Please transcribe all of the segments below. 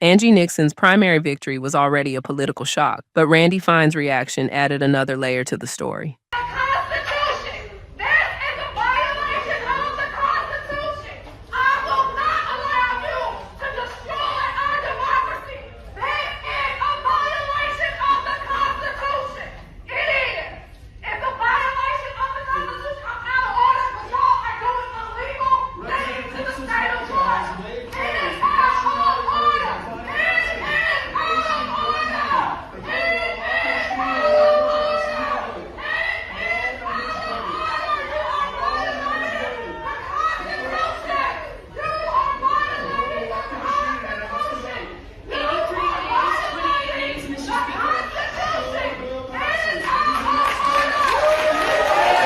Angie Nixon's primary victory was already a political shock, but Randy Fine's reaction added another layer to the story. Constitution. This is a violation of the Constitution. I will not allow you to destroy our democracy. This is a violation of the Constitution. It is. It's a violation of the Constitution. I'm out of order, but y'all are doing illegal things to the state of Florida. It is out of order. It is out of order. It is out of order.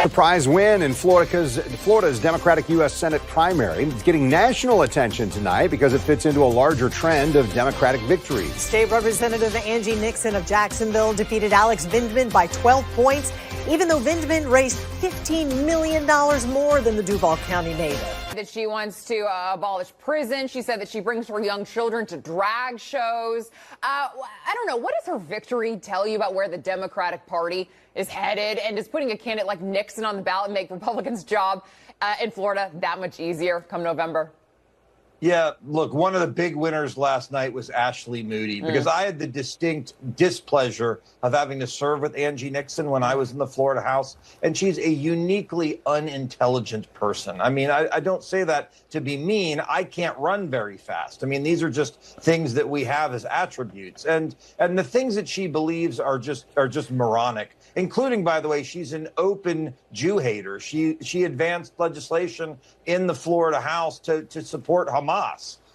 Surprise win in Florida's Democratic U.S. Senate primary. It's getting national attention tonight because it fits into a larger trend of Democratic victories. State Representative Angie Nixon of Jacksonville defeated Alex Vindman by 12 points, even though Vindman raised $15 million more than the Duval County native. That she wants to abolish prison. She said that she brings her young children to drag shows. I don't know. What does her victory tell you about where the Democratic Party is headed? And does putting a candidate like Nixon on the ballot make Republicans' job in Florida that much easier come November? Yeah, look, one of the big winners last night was Ashley Moody, because I had the distinct displeasure of having to serve with Angie Nixon when I was in the Florida House, and she's a uniquely unintelligent person. I mean, I don't say that to be mean. I can't run very fast. I mean, these are just things that we have as attributes, and the things that she believes are just moronic. Including, by the way, she's an open Jew hater. She advanced legislation in the Florida House to support Hamas.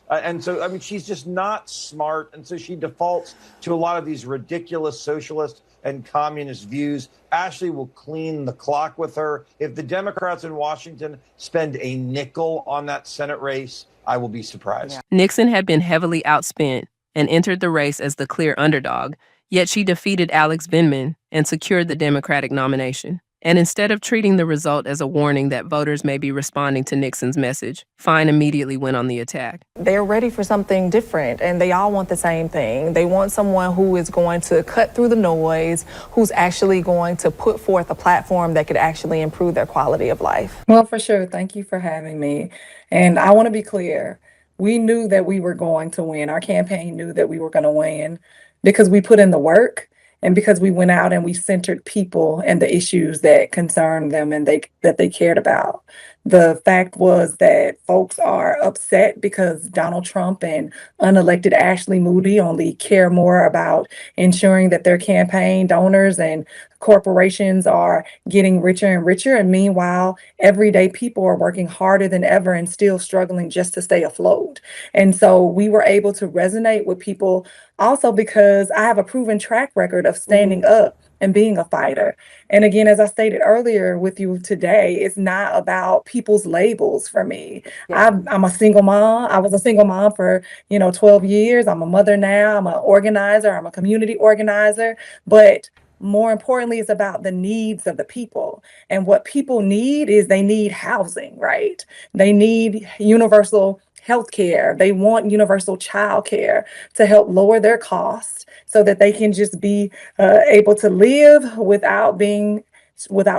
And so, I mean, she's just not smart. And so she defaults to a lot of these ridiculous socialist and communist views. Ashley will clean the clock with her. If the Democrats in Washington spend a nickel on that Senate race, I will be surprised. Nixon had been heavily outspent and entered the race as the clear underdog. Yet she defeated Alex Vindman and secured the Democratic nomination. And instead of treating the result as a warning that voters may be responding to Nixon's message, Fine immediately went on the attack. They're ready for something different, and they all want the same thing. They want someone who is going to cut through the noise, who's actually going to put forth a platform that could actually improve their quality of life. Well, for sure. Thank you for having me. And I want to be clear. We knew that we were going to win. Our campaign knew that we were going to win, because we put in the work and because we went out and we centered people and the issues that concerned them and that they cared about. The fact was that folks are upset because Donald Trump and unelected Ashley Moody only care more about ensuring that their campaign donors and corporations are getting richer and richer. And meanwhile, everyday people are working harder than ever and still struggling just to stay afloat. And so we were able to resonate with people also because I have a proven track record of standing up and being a fighter. And again, as I stated earlier with you today, it's not about people's labels for me. Yeah. I'm a single mom. I was a single mom for 12 years. I'm a mother now. I'm an organizer. I'm a community organizer. But more importantly, it's about the needs of the people. And what people need is they need housing, right? They need universal health care. They want universal child care to help lower their costs so that they can just be able to live without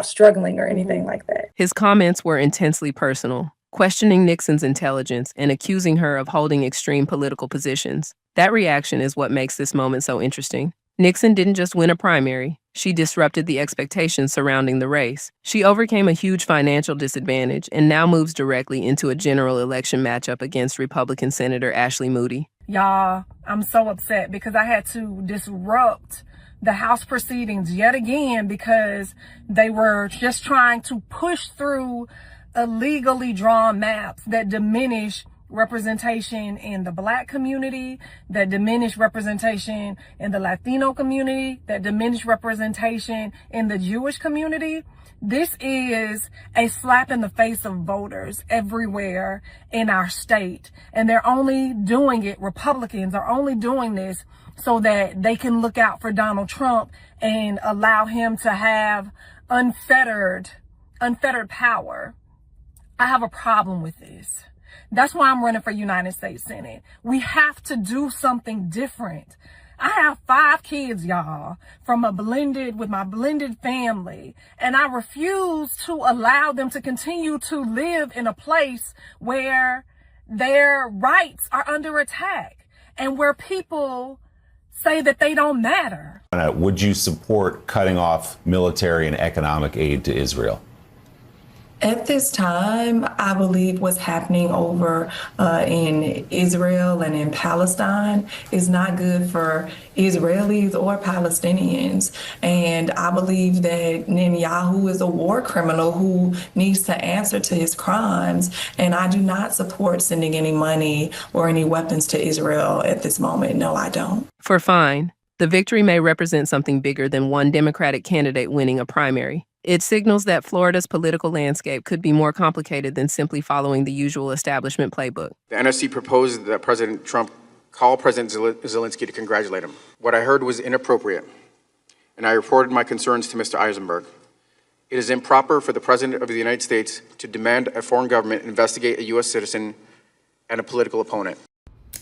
struggling or anything like that. His comments were intensely personal, questioning Nixon's intelligence and accusing her of holding extreme political positions. That reaction is what makes this moment so interesting. Nixon didn't just win a primary. She disrupted the expectations surrounding the race. She overcame a huge financial disadvantage and now moves directly into a general election matchup against Republican Senator Ashley Moody. Y'all, I'm so upset because I had to disrupt the House proceedings yet again because they were just trying to push through illegally drawn maps that diminish representation in the Black community, that diminish representation in the Latino community, that diminish representation in the Jewish community. This is a slap in the face of voters everywhere in our state. And they're only doing it, Republicans are only doing this so that they can look out for Donald Trump and allow him to have unfettered power. I have a problem with this. That's why I'm running for United States Senate. We have to do something different. I have 5 kids, y'all, with my blended family, and I refuse to allow them to continue to live in a place where their rights are under attack and where people say that they don't matter. Would you support cutting off military and economic aid to Israel? At this time, I believe what's happening over in Israel and in Palestine is not good for Israelis or Palestinians. And I believe that Netanyahu is a war criminal who needs to answer to his crimes. And I do not support sending any money or any weapons to Israel at this moment. No, I don't. For Fine, the victory may represent something bigger than one Democratic candidate winning a primary. It signals that Florida's political landscape could be more complicated than simply following the usual establishment playbook. The NSC proposed that President Trump call President Zelensky to congratulate him. What I heard was inappropriate, and I reported my concerns to Mr. Eisenberg. It is improper for the President of the United States to demand a foreign government investigate a U.S. citizen and a political opponent.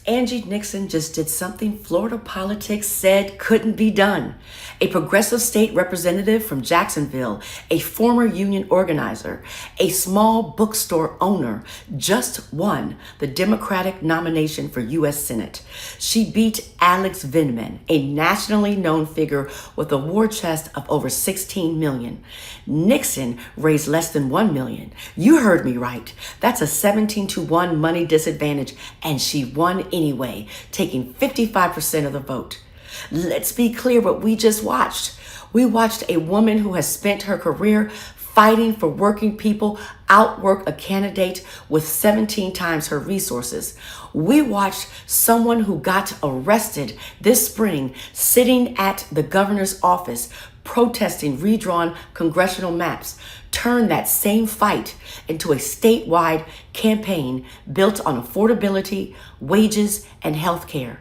Angie Nixon just did something Florida politics said couldn't be done. A progressive state representative from Jacksonville, a former union organizer, a small bookstore owner, just won the Democratic nomination for U.S. Senate. She beat Alex Vindman, a nationally known figure with a war chest of over $16 million. Nixon raised less than $1 million. You heard me right. That's a 17-1 money disadvantage, and she won anyway, taking 55% of the vote. Let's be clear what we just watched. We watched a woman who has spent her career fighting for working people outwork a candidate with 17 times her resources. We watched someone who got arrested this spring sitting at the governor's office protesting redrawn congressional maps turn that same fight into a statewide campaign built on affordability, wages, and health care.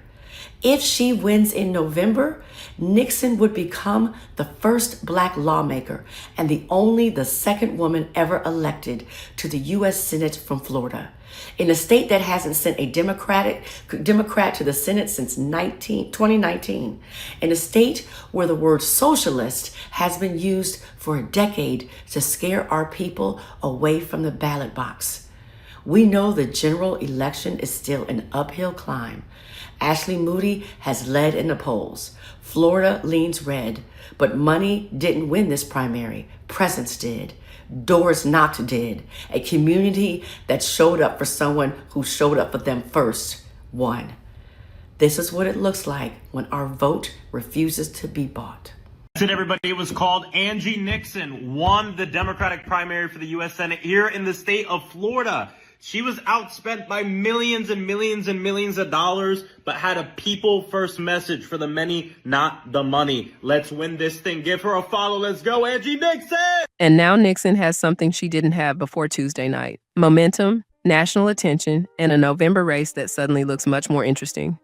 If she wins in November, Nixon would become the first Black lawmaker and the second woman ever elected to the U.S. Senate from Florida. In a state that hasn't sent a Democrat to the Senate since 2019. In a state where the word socialist has been used for a decade to scare our people away from the ballot box. We know the general election is still an uphill climb. Ashley Moody has led in the polls. Florida leans red, but money didn't win this primary. Presence did. Doors knocked did. A community that showed up for someone who showed up for them first won. This is what it looks like when our vote refuses to be bought. That's it, everybody. It was called Angie Nixon won the Democratic primary for the U.S. Senate here in the state of Florida. She was outspent by millions and millions and millions of dollars, but had a people first message for the many, not the money. Let's win this thing. Give her a follow. Let's go, Angie Nixon! And now Nixon has something she didn't have before Tuesday night: momentum, national attention, and a November race that suddenly looks much more interesting.